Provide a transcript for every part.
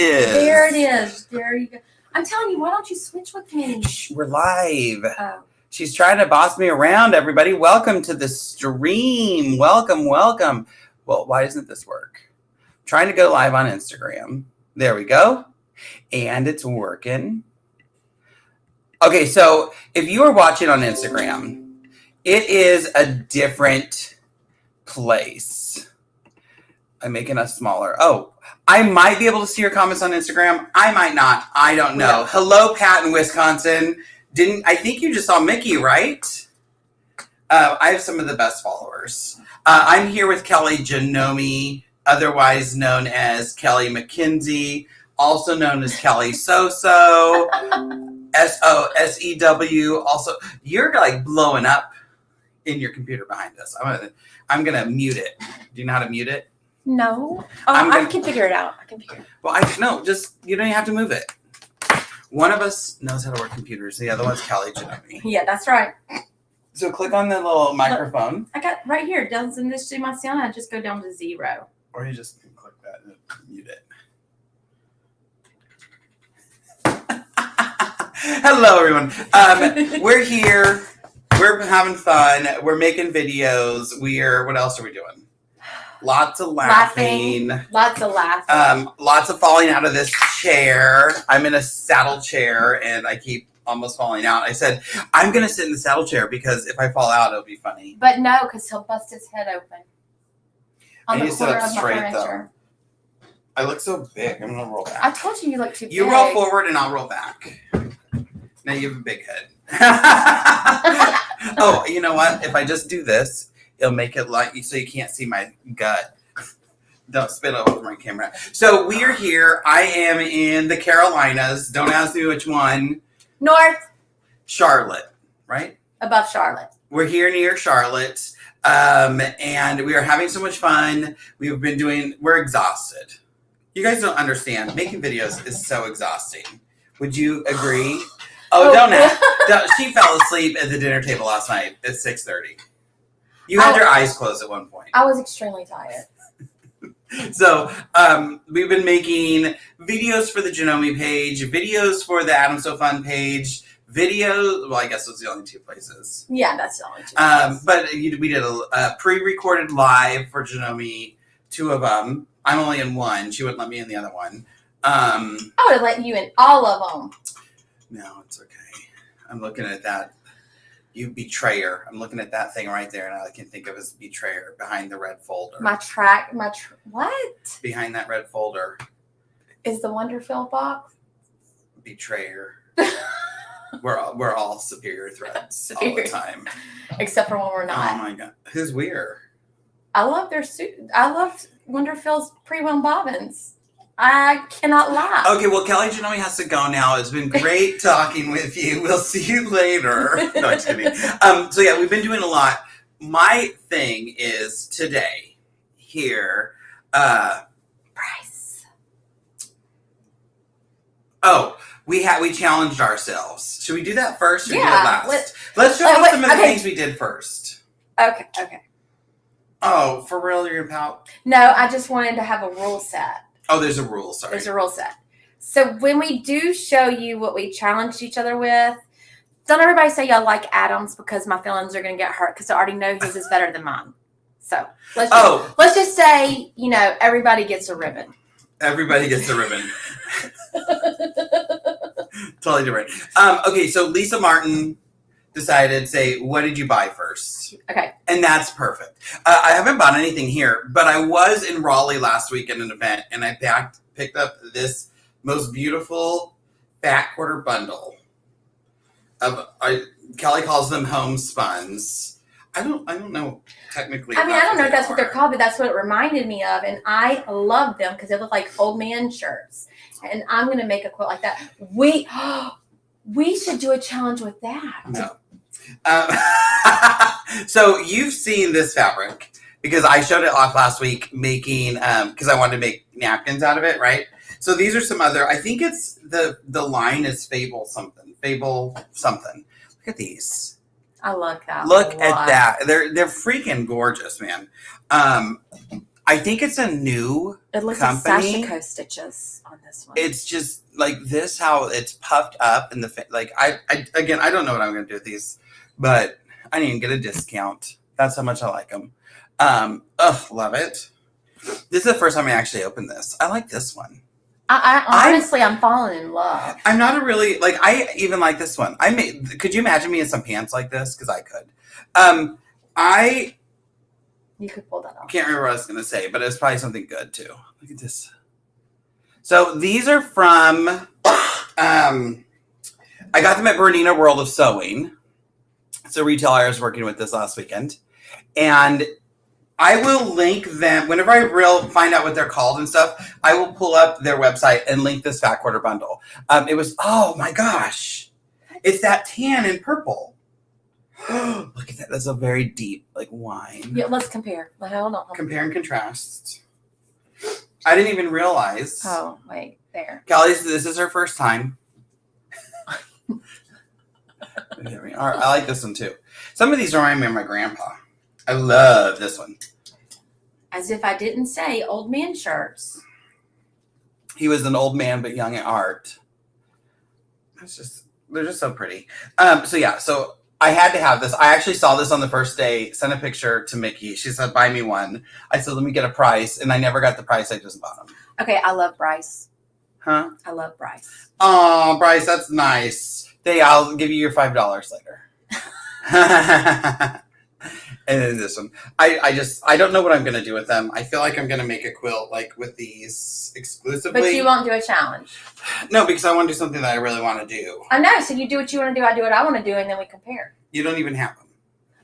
is. There it is. There you go. I'm telling you, why don't you switch with me? Shh, we're live. Oh. She's trying to boss me around, everybody. Welcome to the stream. Welcome. Well, why doesn't this work? I'm trying to go live on Instagram. There we go. And it's working. Okay, so if you are watching on Instagram, it is a different place. I'm making us smaller. Oh, I might be able to see your comments on Instagram. I might not. I don't know. Yeah. Hello, Pat in Wisconsin. I think you just saw Mickey, right? I have some of the best followers. I'm here with Kelley Janome, otherwise known as Kelly McKenzie, also known as Kelly Soso, SOSEW. Also, you're like blowing up in your computer behind us. I'm gonna mute it. Do you know how to mute it? No. Oh, I can figure it out. Well, just you don't even have to move it. One of us knows how to work computers. The other one's Kelley Janome. Yeah, that's right. So click on the little microphone. Look, I got right here. Doesn't this do my sound? I just go down to 0. Or you just click that and mute it. Hello, everyone. We're here. We're having fun. We're making videos. What else are we doing? Lots of laughing. Lots of laughing. Lots of falling out of this chair. I'm in a saddle chair and I keep almost falling out. I said, I'm going to sit in the saddle chair because if I fall out, it'll be funny. But no, because he'll bust his head open. I need to sit up straight though. I look so big. I'm going to roll back. I told you look too big. You roll forward and I'll roll back. Now you have a big head. Oh, you know what? If I just do this, it'll make it like so you can't see my gut. Don't spit over my camera. So we're here. I am in the Carolinas. Don't ask me which one. North. Charlotte, right? Above Charlotte. We're here near Charlotte. And we are having so much fun. We're exhausted. You guys don't understand. Making videos is so exhausting. Would you agree? Oh, don't. She fell asleep at the dinner table last night at 6:30. You had your eyes closed at one point. I was extremely tired. So we've been making videos for the Janome page, videos for the Adam So Fun page, videos. Well, I guess those are the only 2 places. Yeah, that's the only 2 places. But we did a pre-recorded live for Janome, 2 of them. I'm only in one. She wouldn't let me in the other one. I would have let you in all of them. No, it's okay. I'm looking at that. You betrayer. I'm looking at that thing right there, and all I can think of is betrayer behind the red folder. What? Behind that red folder. Is the Wonderfield box? Betrayer. We're all superior threats all the time. Except for when we're not. Oh my God. Who's weird? I love their suit. I love Wonderfield's pre-wound bobbins. I cannot lie. Okay, well, Kelley Janome has to go now. It's been great talking with you. We'll see you later. No, I'm just kidding. So, yeah, we've been doing a lot. My thing is today, here, Bryce. Oh, we challenged ourselves. Should we do that first or do it Yeah. last? Let's show off some of the things we did first. Okay. Oh, for real, you're about? No, I just wanted to have a rule set. Oh, there's a rule, sorry. There's a rule set. So when we do show you what we challenged each other with, don't everybody say y'all like Adam's because my feelings are going to get hurt because I already know his is better than mine. So let's just say, everybody gets a ribbon. Everybody gets a ribbon. Totally different. Okay, so Lisa Martin decided, what did you buy first? Okay. And that's perfect. I haven't bought anything here, but I was in Raleigh last week at an event, and I picked up this most beautiful fat quarter bundle of, Kelley calls them homespuns. I don't know technically. I don't know if that's what they're called, but that's what it reminded me of, and I love them because they look like old man shirts. And I'm going to make a quote like that. We should do a challenge with that. No. So you've seen this fabric because I showed it off last week making, because I wanted to make napkins out of it, right? So these are some other, I think it's the line is Fable something. Look at these. I love that. Look at that. They're freaking gorgeous, man. I I think it's a new It looks company. like sashiko stitches on this one. It's just like this, how it's puffed up in the like. I don't know what I'm going to do with these, but I didn't even get a discount. That's how much I like them. Love it. This is the first time I actually opened this. I like this one. Honestly, I'm falling in love. I'm not a really like. I even like this one. Could you imagine me in some pants like this? Because I could. You could pull that off. Can't remember what I was going to say, but it's probably something good too. Look at this. So these are from. I got them at Bernina World of Sewing. It's a retailer I was working with this last weekend, and I will link them whenever I find out what they're called and stuff. I will pull up their website and link this fat quarter bundle. It was, oh my gosh, it's that tan and purple. Look at that. That's a very deep like wine. Yeah, let's compare. Hold on. Compare and contrast. I didn't even realize. Oh, wait, there. Kelley, this is her first time. There we are. I like this one too. Some of these remind me of my grandpa. I love this one. As if I didn't say old man shirts. He was an old man but young at heart. They're just so pretty. So I had to have this. I actually saw this on the first day, sent a picture to Mickey. She said, buy me one. I said, let me get a price. And I never got the price. I just bought them. Okay, I love Bryce. Huh? I love Bryce. Oh, Bryce, that's nice. I'll give you your $5 later. And then this one. I don't know what I'm going to do with them. I feel like I'm going to make a quilt like with these exclusively. But you won't do a challenge. No, because I want to do something that I really want to do. I know. So you do what you want to do. I do what I want to do. And then we compare. You don't even have them.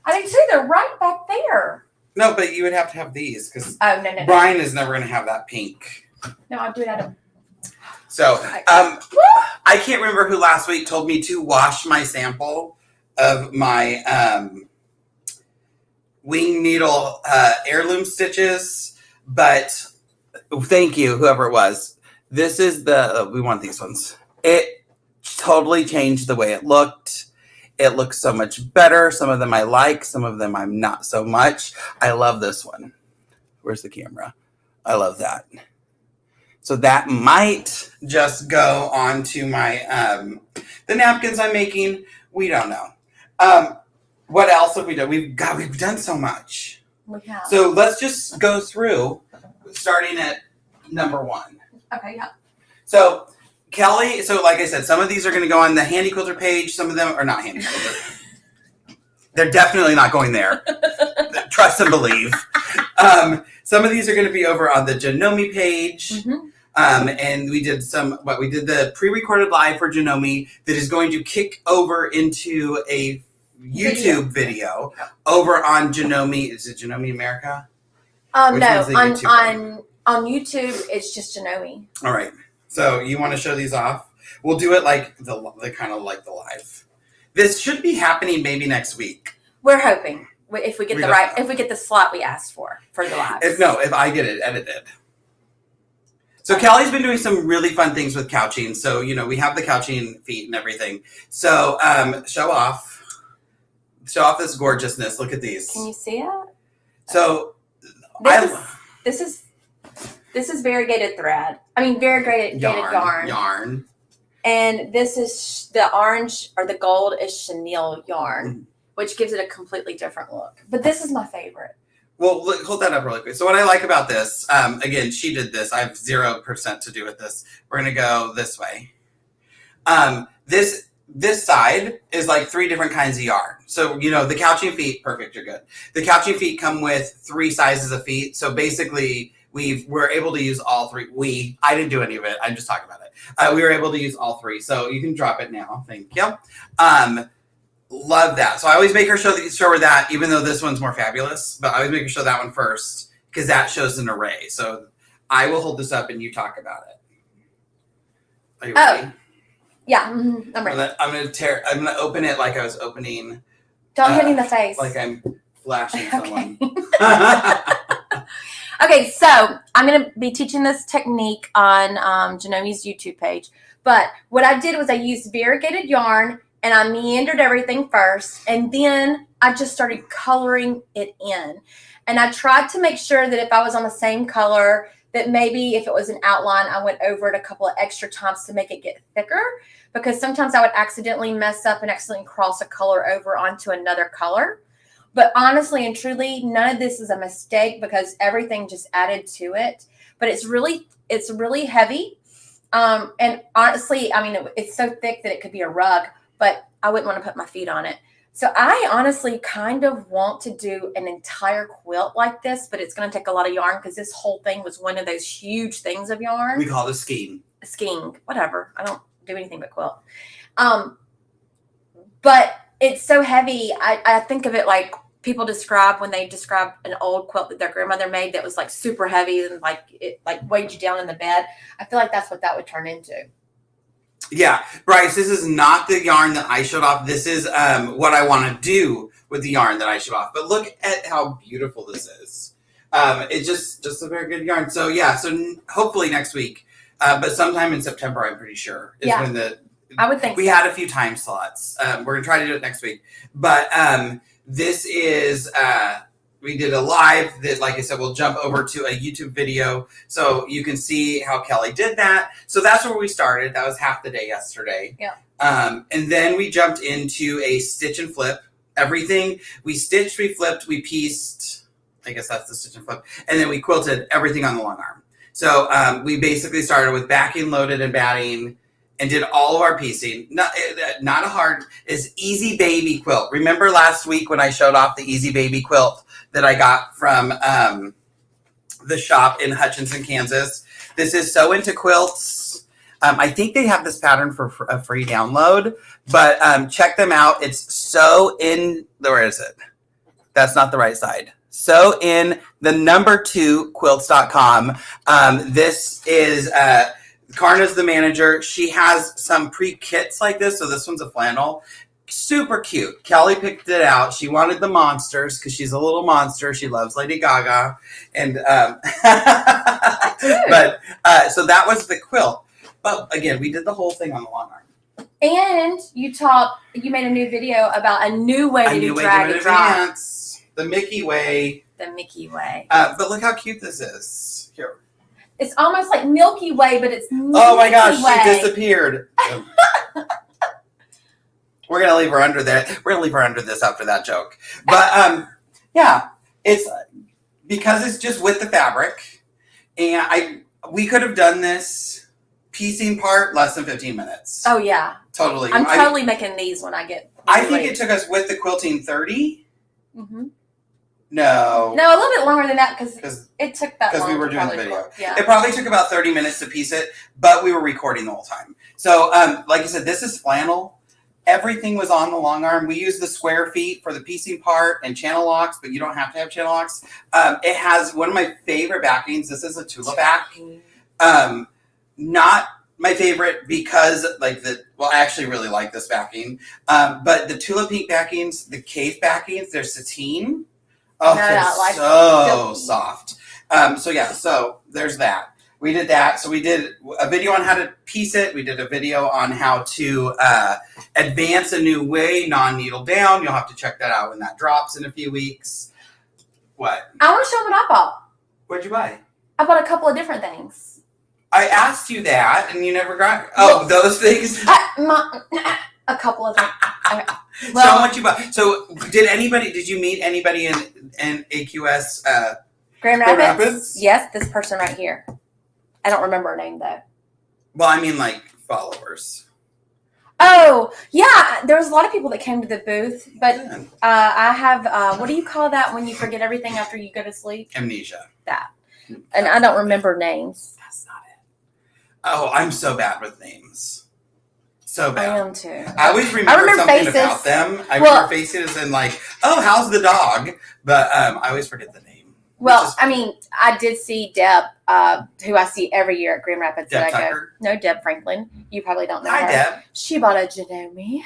I do too. They're right back there. No, but you would have to have these because no. Brian is never going to have that pink. No, I'll do it out of. So, I can't remember who last week told me to wash my sample of my wing needle heirloom stitches, but thank you, whoever it was. This is we want these ones. It totally changed the way it looked. It looks so much better. Some of them I like, some of them I'm not so much. I love this one. Where's the camera? I love that. So that might just go onto my the napkins I'm making. We don't know. What else have we done? We've done so much. We have. So let's just go through, starting at number 1. Okay, yeah. So Kelley, like I said, some of these are going to go on the Handy Quilter page. Some of them are not Handy Quilter. They're definitely not going there. Trust and believe. Some of these are going to be over on the Janome page. Mm-hmm. And we did the pre-recorded live for Janome that is going to kick over into a YouTube video over on Janome. Is it Janome America? No, on YouTube, it's just Janome. All right. So you want to show these off? We'll do it like the kind of like the live. This should be happening maybe next week. We're hoping if we get if we get the slot we asked for the live. If I get it edited. So Kelley's been doing some really fun things with couching. So, we have the couching feet and everything. So show off this gorgeousness. Look at these. Can you see it? So this is variegated thread. I mean variegated yarn. And this is the orange or the gold is chenille yarn, which gives it a completely different look. But this is my favorite. Well, look, hold that up really quick. So what I like about this, again, she did this. I have 0% to do with this. We're going to go this way. This side is like 3 different kinds of yarn. So, the couching feet, perfect, you're good. The couching feet come with 3 sizes of feet. So basically, we're able to use all 3. I didn't do any of it. I'm just talking about it. We were able to use all 3. So you can drop it now. Thank you. Love that. So I always make her show her that, even though this one's more fabulous, but I always make her show that one first because that shows an array. So I will hold this up and you talk about it. Are you ready? Yeah, I'm ready. I'm gonna open it like I was opening. Don't hit me in the face. Like I'm flashing someone. Okay, so I'm going to be teaching this technique on Janome's YouTube page. But what I did was I used variegated yarn and I meandered everything first, and then I just started coloring it in. And I tried to make sure that if I was on the same color, that maybe if it was an outline, I went over it a couple of extra times to make it get thicker, because sometimes I would accidentally mess up and accidentally cross a color over onto another color. But honestly and truly, none of this is a mistake because everything just added to it. But it's really heavy. And honestly, I mean, it's so thick that it could be a rug, but I wouldn't want to put my feet on it. So I honestly kind of want to do an entire quilt like this, but it's going to take a lot of yarn because this whole thing was one of those huge things of yarn. We call it a skein. A skein, whatever. I don't do anything but quilt. But it's so heavy. I think of it like people describe when they describe an old quilt that their grandmother made that was like super heavy and like it like weighed you down in the bed. I feel like that's what that would turn into. Yeah, Bryce, this is not the yarn that I showed off. This is what I want to do with the yarn that I showed off. But look at how beautiful this is. It's just a very good yarn. So yeah, so hopefully next week, but sometime in September, I'm pretty sure is when I would think we had a few time slots. We're gonna try to do it next week. But this is we did a live that, like I said, we'll jump over to a YouTube video so you can see how Kelley did that. So that's where we started. That was half the day yesterday. Yeah. And then we jumped into a stitch and flip. Everything we stitched, we flipped, we pieced. I guess that's the stitch and flip. And then we quilted everything on the long arm. So we basically started with backing, loaded, and batting, and did all of our piecing. Not a hard, is Easy Baby quilt. Remember last week when I showed off the Easy Baby quilt that I got from the shop in Hutchinson, Kansas? This is So Into Quilts. I think they have this pattern for a free download, but check them out. It's where is it? That's not the right side. So in the #2 quilts.com. This is Karna's the manager. She has some pre-kits like this. So this one's a flannel. Super cute. Kelley picked it out. She wanted the monsters because she's a little monster. She loves Lady Gaga. And but so that was the quilt. But again, we did the whole thing on the long arm. And you made a new video about a new way to do drag and drop. The Mickey way. The Mickey way. But look how cute this is. Here. It's almost like Milky Way, but it's Mickey Oh my gosh, way. she disappeared. We're gonna leave her under there. We're gonna leave her under this after that joke. But yeah, it's because it's just with the fabric, and we could have done this piecing part less than 15 minutes. Oh yeah, totally. I'm totally making these when I get. I think it took us with the quilting 30. Mm-hmm. No, a little bit longer than that because it took that long. Because we were doing the video. Yeah. It probably took about 30 minutes to piece it, but we were recording the whole time. So, like I said, this is flannel. Everything was on the long arm. We used the square feet for the piecing part and channel locks, but you don't have to have channel locks. It has one of my favorite backings. This is a Tula back. Not my favorite because I actually really like this backing. But the Tula Pink backings, the cave backings, they're sateen. Oh, they're so soft. So there's that. We did that. So we did a video on how to piece it. We did a video on how to advance a new way, non-needle down. You'll have to check that out when that drops in a few weeks. What? I want to show what I bought. What'd you buy? I bought a couple of different things. I asked you that, and you never got. Oh, those things. A couple of them. Okay. Well, so what you bought? So did you meet anybody in AQS Grand Rapids? Yes, this person right here. I don't remember her name though. Well, I mean like followers. Oh, yeah. There was a lot of people that came to the booth, but I have, what do you call that when you forget everything after you go to sleep? Amnesia. That. And I don't remember names. That's not it. Oh, I'm so bad with names. So bad. I am too. I always remember something faces. about them. I remember faces and like, oh, how's the dog? But I always forget the name. Well, I mean, I did see Deb, who I see every year at Grand Rapids. Deb Tucker? No, Deb Franklin. You probably don't know her. Hi, Deb. She bought a Janome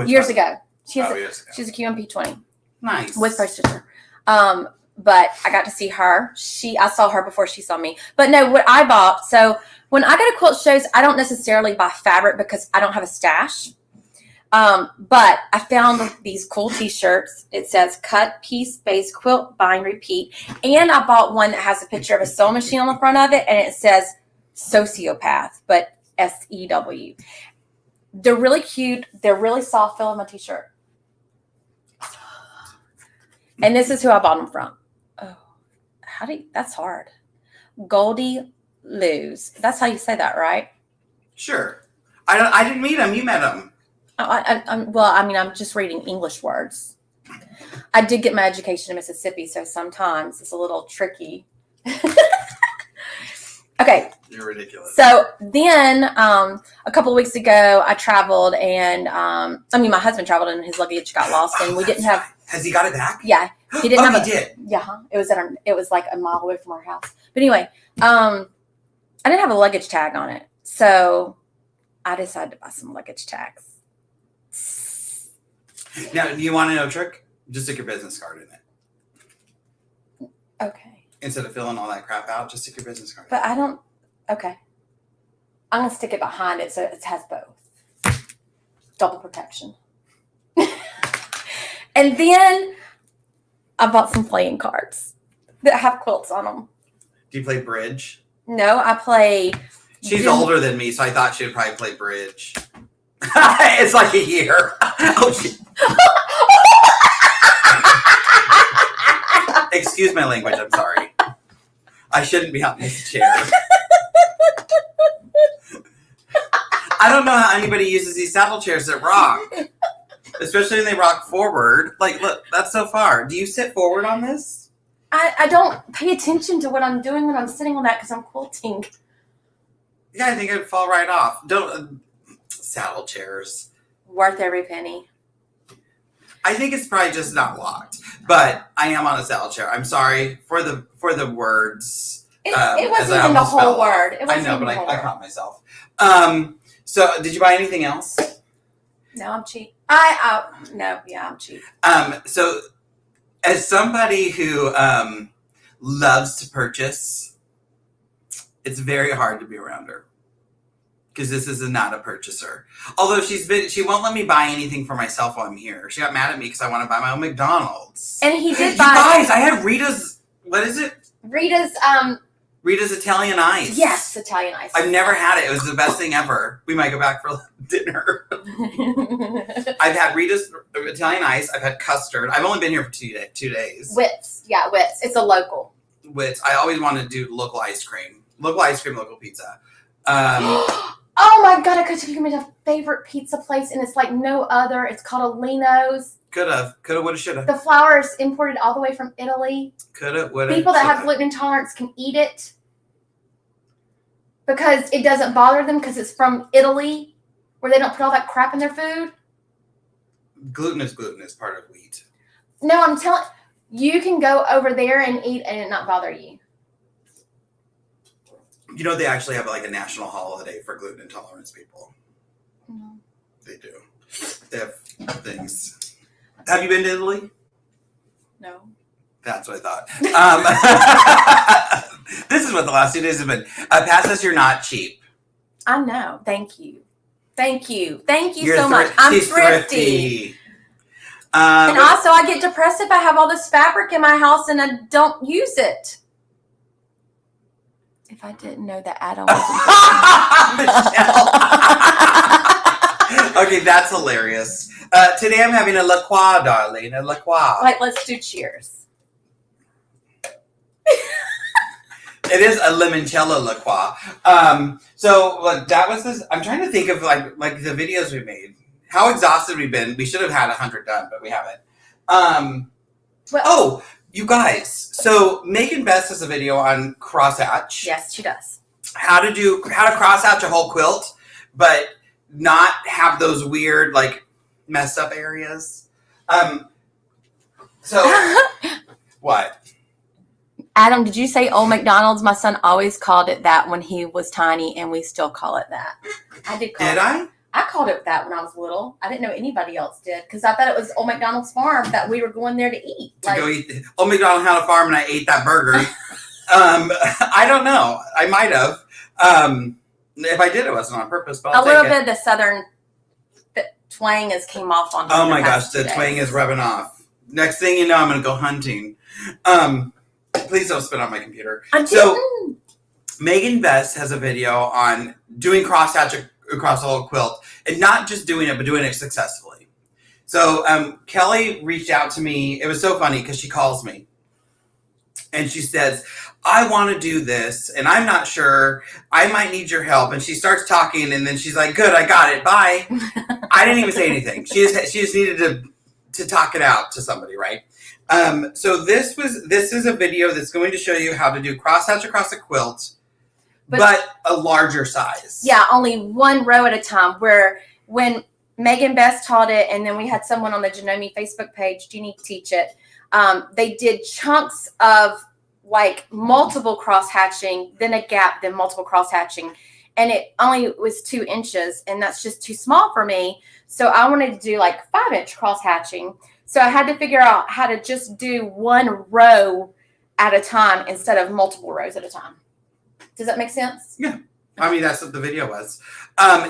years ago. She's a QMP 20. Nice. With Pro Stitcher. But I got to see her. I saw her before she saw me. But no, what I bought, so when I go to quilt shows, I don't necessarily buy fabric because I don't have a stash. But I found these cool t-shirts. It says cut, piece, base, quilt, bind, repeat. And I bought one that has a picture of a sewing machine on the front of it, and it says sociopath, but SEW. They're really cute. They're really soft. Feel in my t-shirt. And this is who I bought them from. Oh, that's hard. Goldie Luz. That's how you say that, right? Sure. I didn't meet him. You met him. I'm just reading English words. I did get my education in Mississippi, so sometimes it's a little tricky. Okay. You're ridiculous. So then a couple of weeks ago, I traveled, and my husband traveled, and his luggage got lost, and we didn't have. Has he got it back? Yeah, he didn't have. He did. Yeah, it was like a mile away from our house. But anyway, I didn't have a luggage tag on it, so I decided to buy some luggage tags. Now, do you want to know a trick? Just stick your business card in it. Okay. Instead of filling all that crap out, just stick your business card. But I don't. Okay. I'm gonna stick it behind it so it has both. Double protection. And then I bought some playing cards that have quilts on them. Do you play bridge? No, I play. She's older than me, so I thought she would probably play bridge. It's like a year. Oh, shit. Excuse my language, I'm sorry. I shouldn't be on this chair. I don't know how anybody uses these saddle chairs that rock. Especially when they rock forward. Like, look, that's so far. Do you sit forward on this? I don't pay attention to what I'm doing when I'm sitting on that because I'm quilting. Yeah, I think it'd fall right off. Don't saddle chairs. Worth every penny. I think it's probably just not locked. But I am on a saddle chair. I'm sorry for the words. It wasn't even the whole word. I know, but I caught myself. So did you buy anything else? No, I'm cheap. I'm cheap. So as somebody who loves to purchase, it's very hard to be around her. Because this is not a purchaser. Although she won't let me buy anything for myself while I'm here. She got mad at me because I want to buy my own McDonald's. And he did you buy. Guys, I had Rita's. What is it? Rita's Italian Ice. Yes, Italian Ice. I've never had it. It was the best thing ever. We might go back for dinner. I've had Rita's Italian Ice. I've had custard. I've only been here for 2 days. Wits. Yeah, Wits. It's a local. Wits. I always want to do local ice cream. Local ice cream, local pizza. Oh my God, I could take you to my favorite pizza place, and it's like no other. It's called Alino's. Coulda, woulda, shoulda. The flour is imported all the way from Italy. Coulda, woulda. People that have gluten intolerance can eat it because it doesn't bother them because it's from Italy, where they don't put all that crap in their food. Gluten is part of wheat. No, I'm telling you, can go over there and eat and it not bother you. You know, they actually have like a national holiday for gluten intolerance people. No. They do. They have things. Have you been to Italy? No. That's what I thought. This is what the last 2 days have been. Pat says you're not cheap. I know. Thank you. Thank you. Thank you You're so much. I'm thrifty. And also, I get depressed if I have all this fabric in my house and I don't use it. If I didn't know that Adam wasn't Okay, that's hilarious. Today I'm having a La Croix, darling. A La Croix. Like, let's do cheers. It is a limoncello La Croix. So that was this. I'm trying to think of like the videos we made. How exhausted we've been. We should have had 100 done, but we haven't. You guys. So Megan Best has a video on crosshatch. Yes, she does. How to crosshatch a whole quilt, but not have those weird like messed up areas. So what? Adam, did you say Old McDonald's? My son always called it that when he was tiny, and we still call it that. I did call it. Did I? I called it that when I was little. I didn't know anybody else did because I thought it was Old McDonald's farm that we were going there to eat. Go eat. Old McDonald had a farm, and I ate that burger. I don't know. I might have. If I did, it wasn't on purpose. But I'll a little bit of the southern twang has came off on. Oh my gosh, the twang is rubbing off. Next thing you know, I'm going to go hunting. Please don't spit on my computer. So, Megan Best has a video on doing crosshatch across the whole quilt, and not just doing it, but doing it successfully. So Kelley reached out to me. It was so funny because she calls me and she says, I want to do this and I'm not sure. I might need your help. And she starts talking and then she's like, good, I got it. Bye. I didn't even say anything. She just needed to talk it out to somebody, right? So this is a video that's going to show you how to do crosshatch across a quilt, but a larger size. Yeah, only one row at a time. Where when Megan Best taught it, and then we had someone on the Janome Facebook page, Jeannie, teach it. They did chunks of like multiple cross hatching, then a gap, then multiple cross hatching, and it only was 2 inches, and that's just too small for me. So I wanted to do like 5-inch cross hatching. So I had to figure out how to just do one row at a time instead of multiple rows at a time. Does that make sense? Yeah. I mean, that's what the video was.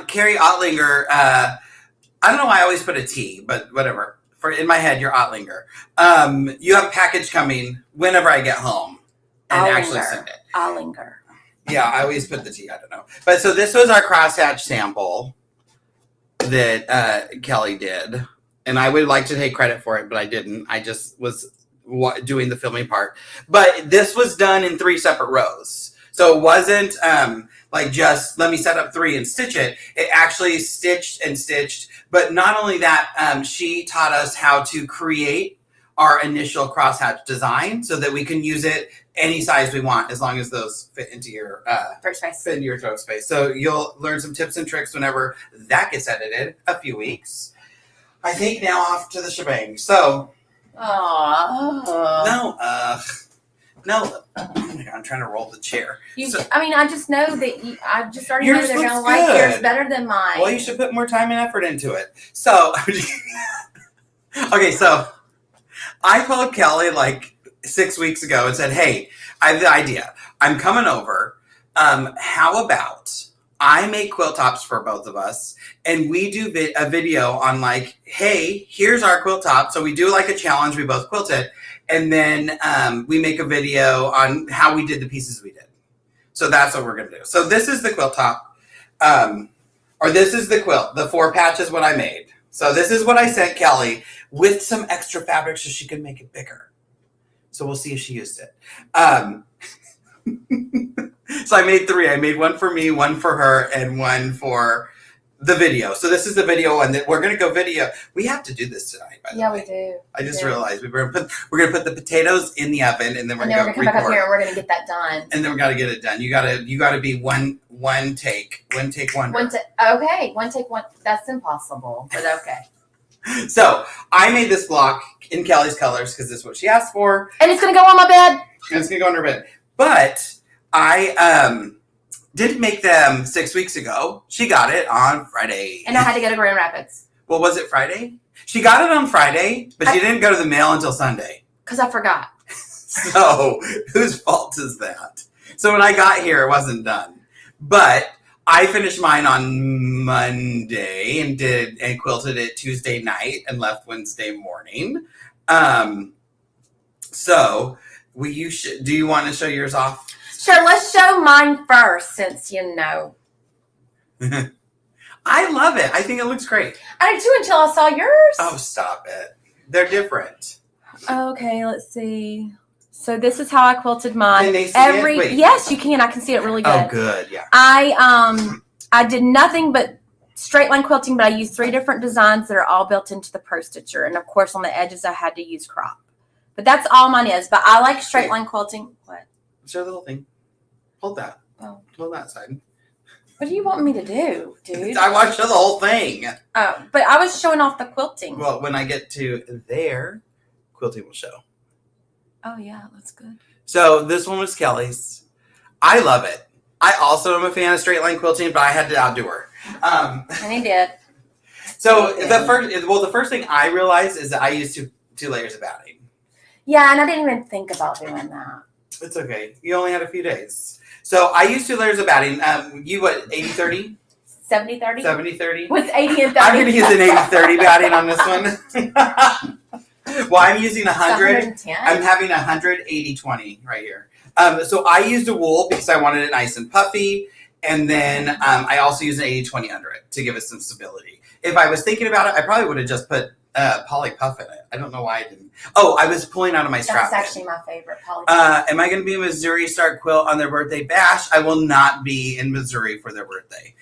Carrie Ottlinger, I don't know why I always put a T, but whatever. In my head, you're Ottlinger. You have a package coming whenever I get home and actually send it. Ottlinger. Yeah, I always put the T. I don't know. But so this was our crosshatch sample that Kelley did. And I would like to take credit for it, but I didn't. I just was doing the filming part. But this was done in 3 separate rows. So it wasn't like just let me set up 3 and stitch it. It actually stitched and stitched. But not only that, she taught us how to create our initial crosshatch design so that we can use it any size we want as long as those fit into your throat space. Fit into your throat space. So you'll learn some tips and tricks whenever that gets edited. A few weeks. I think now off to the shebang. So. No. No, oh my God, I'm trying to roll the chair. I just know that I just already know Yours they're going to looks like good. yours better than mine. Well, you should put more time and effort into it. So, okay, so I called Kelley like 6 weeks ago and said, hey, I have the idea. I'm coming over. How about I make quilt tops for both of us and we do a video on like, hey, here's our quilt top. So we do like a challenge. We both quilt it. And then we make a video on how we did the pieces we did. So that's what we're going to do. So this is the quilt top. Or this is the quilt. The 4 patches what I made. So this is what I sent Kelley with some extra fabric so she can make it bigger. So we'll see if she used it. So I made 3. I made 1 for me, 1 for her, and 1 for the video. So this is the video one that we're going to go video. We have to do this tonight, by the way. Yeah, we do. I just realized we're going to put the potatoes in the oven, and then we're going to come back up here and we're going to get that done. And then we got to get it done. You got to be one take wonder. Okay, one take one. That's impossible, but okay. So I made this block in Kelley's colors because this is what she asked for, and it's going to go on my bed. And it's going to go on her bed. But I didn't make them 6 weeks ago. She got it on Friday. And I had to go to Grand Rapids. Well, was it Friday? She got it on Friday, but she didn't go to the mail until Sunday. Because I forgot. So, whose fault is that? So when I got here, it wasn't done. But I finished mine on Monday and quilted it Tuesday night and left Wednesday morning. So, do you want to show yours off? Sure, let's show mine first, since you know. I love it. I think it looks great. I did too until I saw yours. Oh, stop it. They're different. Okay, let's see. So this is how I quilted mine. Can they see it? Wait. Yes, you can. I can see it really good. Oh, good. Yeah. I did nothing but straight line quilting, but I used 3 different designs that are all built into the Pro Stitcher, and of course on the edges I had to use crop. But that's all mine is. But I like straight line quilting. What? Show the little thing. Hold that. Oh. Hold that side. What do you want me to do, dude? I want to show the whole thing. Oh, but I was showing off the quilting. Well, when I get to there, quilting will show. Oh, yeah, that's good. So this one was Kelley's. I love it. I also am a fan of straight line quilting, but I had to outdo her. And he did. So the first thing I realized is that I used two layers of batting. Yeah, and I didn't even think about doing that. It's okay. You only had a few days. So I used 2 layers of batting. You what, 80-30? 70-30? 70-30? What's 80 and 30? I'm going to use an 80-30 batting on this one. Well, I'm using 100. 110? I'm having 100, 80-20 right here. So I used a wool because I wanted it nice and puffy. And then I also used an 80-20 under it to give it some stability. If I was thinking about it, I probably would have just put poly puff in it. I don't know why I didn't. Oh, I was pulling out of my strap. That's actually my favorite poly puff. Am I going to be in Missouri Start Quilt on their birthday bash? I will not be in Missouri for their birthday.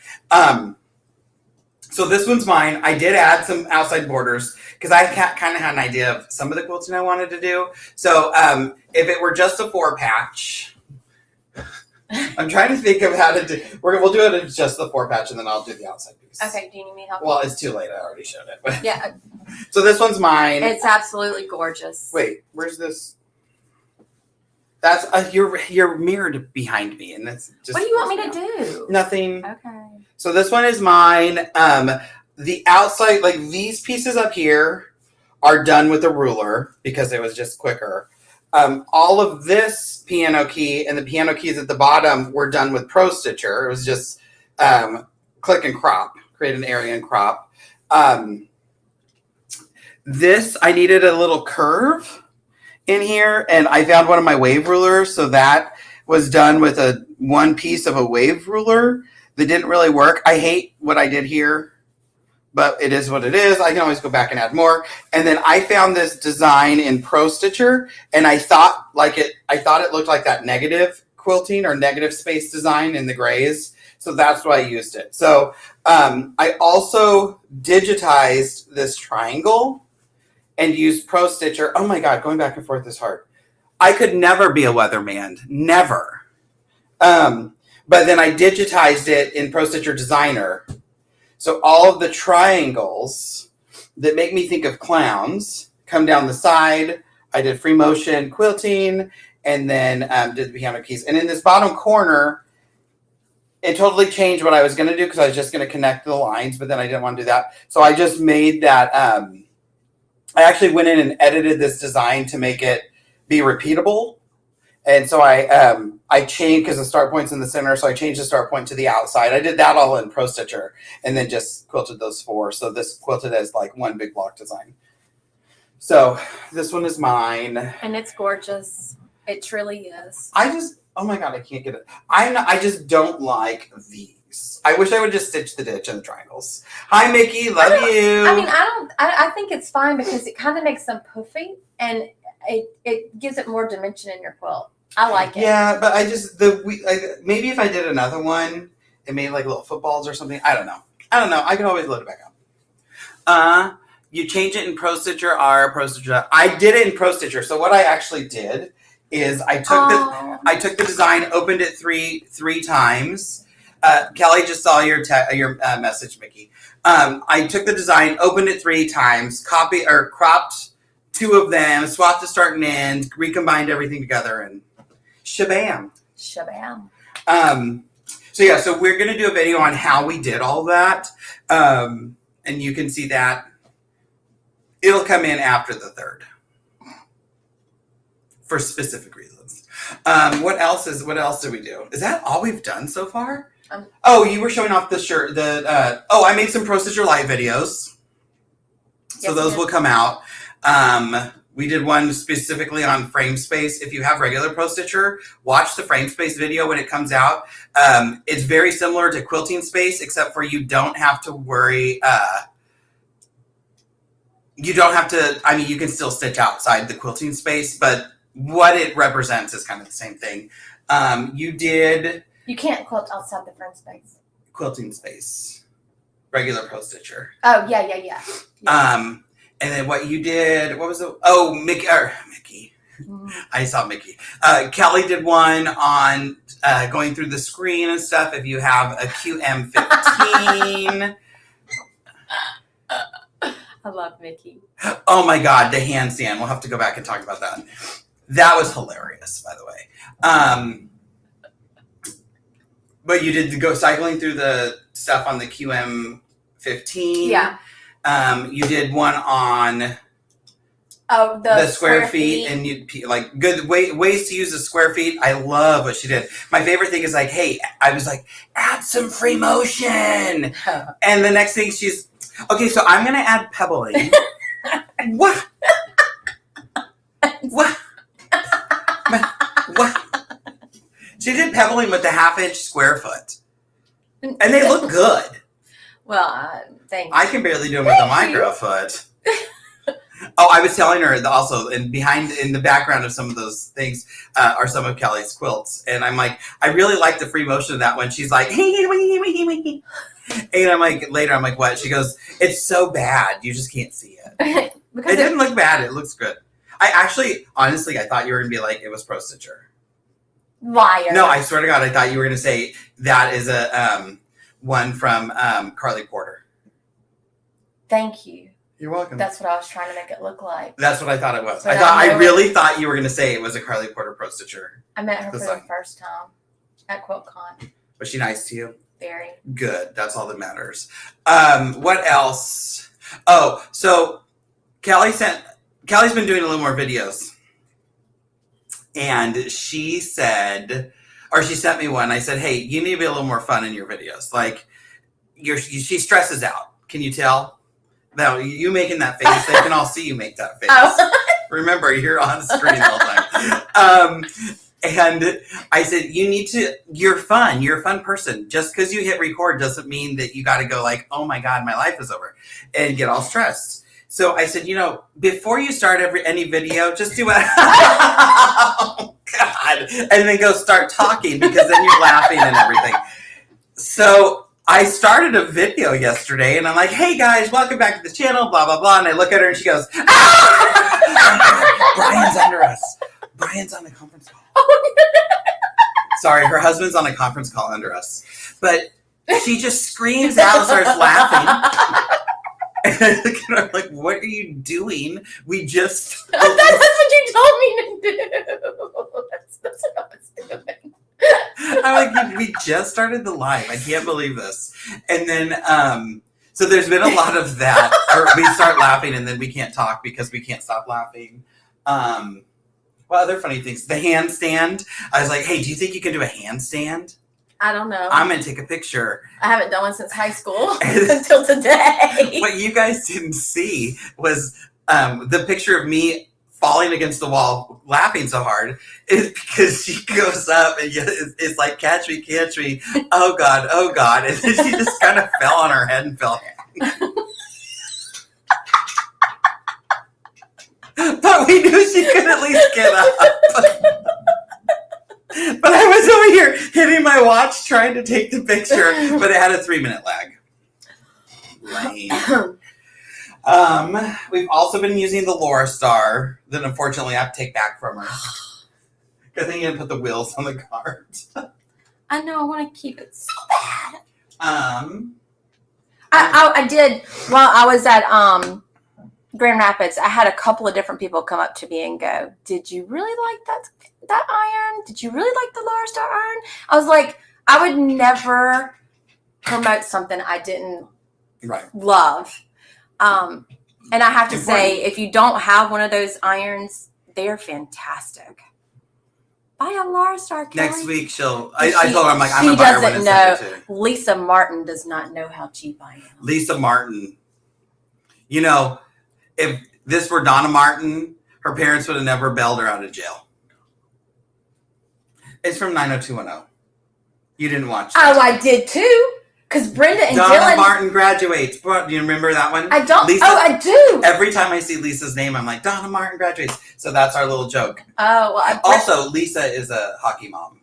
So this one's mine. I did add some outside borders because I kind of had an idea of some of the quilting I wanted to do. So if it were just a 4-patch, I'm trying to think of how to do. We'll do it as just the 4-patch, and then I'll do the outside piece. Okay, do you need me to help? Well, it's too late. I already showed it. But. Yeah. So this one's mine. It's absolutely gorgeous. Wait, where's this? That's you're mirrored behind me, and that's just. What do you want me to do? Nothing. Okay. So this one is mine. The outside, like these pieces up here, are done with a ruler because it was just quicker. All of this piano key and the piano keys at the bottom were done with Pro Stitcher. It was just click and crop, create an area and crop. This, I needed a little curve in here, and I found one of my wave rulers, so that was done with one piece of a wave ruler that didn't really work. I hate what I did here, but it is what it is. I can always go back and add more. And then I found this design in Pro Stitcher, and I thought it looked like that negative quilting or negative space design in the grays. So that's why I used it. So I also digitized this triangle and used Pro Stitcher. Oh my God, going back and forth is hard. I could never be a weatherman, never. But then I digitized it in Pro Stitcher Designer. So all of the triangles that make me think of clowns come down the side. I did free motion quilting and then did the piano keys. And in this bottom corner, it totally changed what I was going to do because I was just going to connect the lines, but then I didn't want to do that. So I just made that. I actually went in and edited this design to make it be repeatable. And so I changed because the start point's in the center. So I changed the start point to the outside. I did that all in Pro Stitcher and then just quilted those 4. So this quilted as like one big block design. So this one is mine. And it's gorgeous. It truly is. Oh my God, I can't get it. I just don't like these. I wish I would just stitch the ditch and the triangles. Hi, Mickey. Love you. I think it's fine because it kind of makes them poofy and it gives it more dimension in your quilt. I like it. Yeah, but maybe if I did another one, it made like little footballs or something. I don't know. I can always load it back up. You change it in Pro Stitcher or Pro Stitcher. I did it in Pro Stitcher. So what I actually did is I took the design, opened it three times. Kelley just saw your message, Mickey. I took the design, opened it 3 times, cropped 2 of them, swapped the start and end, recombined everything together, and shabam. Shabam. So we're gonna do a video on how we did all that, and you can see that it'll come in after the 3rd. For specific reasons. What else did we do? Is that all we've done so far? You were showing off the shirt. I made some Pro Stitcher Live videos. So those will come out. We did one specifically on frame space. If you have regular Pro Stitcher, watch the frame space video when it comes out. It's very similar to quilting space, except for you don't have to worry. You can still stitch outside the quilting space, but what it represents is kind of the same thing. You can't quilt outside the frame space. Quilting space. Regular Pro Stitcher. Oh, yeah. And then what you did, what was Mickey. I saw Mickey. Kelley did one on going through the screen and stuff if you have a QM15. I love Mickey. Oh my God, the handstand. We'll have to go back and talk about that. That was hilarious, by the way. But you did go cycling through the stuff on the QM15. Yeah. You did one on Oh, the square feet, and you like good ways to use the square feet. I love what she did. My favorite thing is like, hey, I was like, add some free motion, and the next thing she's okay. So I'm gonna add pebbling. What? What? What? She did pebbling with the 1/2-inch square foot, and they look good. Well, thanks. I can barely do them with a micro foot. Oh, I was telling her also, and in the background of some of those things are some of Kelley's quilts, and I'm like, I really like the free motion of that one. She's like, hey, and I'm like, later, I'm like, what? She goes, it's so bad, you just can't see it. It didn't look bad. It looks good. I actually, honestly, I thought you were gonna be like, it was Pro Stitcher. Liar. No, I swear to God, I thought you were gonna say that is a one from Carly Porter. Thank you. You're welcome. That's what I was trying to make it look like. That's what I thought it was. But I really thought you were going to say it was a Carly Porter Pro Stitcher. I met her for the first time at QuiltCon. Was she nice to you? Very. Good. That's all that matters. What else? Oh, so Kelley's been doing a little more videos. And she said, or she sent me one. I said, hey, you need to be a little more fun in your videos. Like, she stresses out. Can you tell? No, you making that face, they can all see you make that face. Oh. Remember, you're on screen all the time. And I said, you're fun. You're a fun person. Just because you hit record doesn't mean that you got to go like, oh my God, my life is over and get all stressed. So I said, before you start any video, just do it. Oh God. And then go start talking because then you're laughing and everything. So I started a video yesterday and I'm like, hey guys, welcome back to the channel, blah, blah, blah. And I look at her and she goes, ah! Brian's under us. Brian's on a conference call. Sorry, her husband's on a conference call under us. But she just screams out and starts laughing. And I look at her like, what are you doing? We just... That's what you told me to do. That's what I was doing. I'm like, we just started the live. I can't believe this. And then, so there's been a lot of that. Or we start laughing and then we can't talk because we can't stop laughing. What other funny things? The handstand. I was like, hey, do you think you can do a handstand? I don't know. I'm going to take a picture. I haven't done one since high school until today. What you guys didn't see was the picture of me falling against the wall laughing so hard is because she goes up and it's like, catch me, oh God. And then she just kind of fell on her head and fell down. But we knew she could at least get up. But I was over here hitting my watch trying to take the picture, but it had a 3-minute lag. Lame. We've also been using the Laura Star that unfortunately I have to take back from her. Good thing you didn't put the wheels on the cart. I know, I want to keep it so bad. I did, while I was at Grand Rapids, I had a couple of different people come up to me and go, did you really like that iron? Did you really like the Laura Star iron? I was like, I would never promote something I didn't love. And I have to say, if you don't have one of those irons, they're fantastic. Buy a Laura Star, Kelley. Next week I told her, I'm like, I'm going to buy her one and send it to. Lisa Martin does not know how cheap I am. Lisa Martin. If this were Donna Martin, her parents would have never bailed her out of jail. It's from 90210. You didn't watch that. Oh, I did too. Because Brenda and Donna Dylan. Martin graduates. Do you remember that one? I don't. Lisa, I do. Every time I see Lisa's name, I'm like, Donna Martin graduates. So that's our little joke. Oh, well. Also, Lisa is a hockey mom.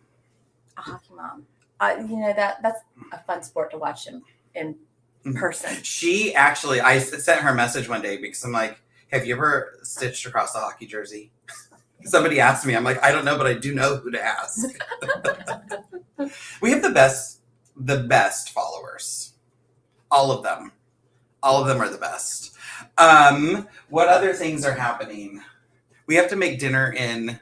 A hockey mom. That's a fun sport to watch in person. She actually, I sent her a message one day because I'm like, have you ever stitched across a hockey jersey? Somebody asked me. I'm like, I don't know, but I do know who to ask. We have the best followers. All of them are the best. What other things are happening? We have to make dinner in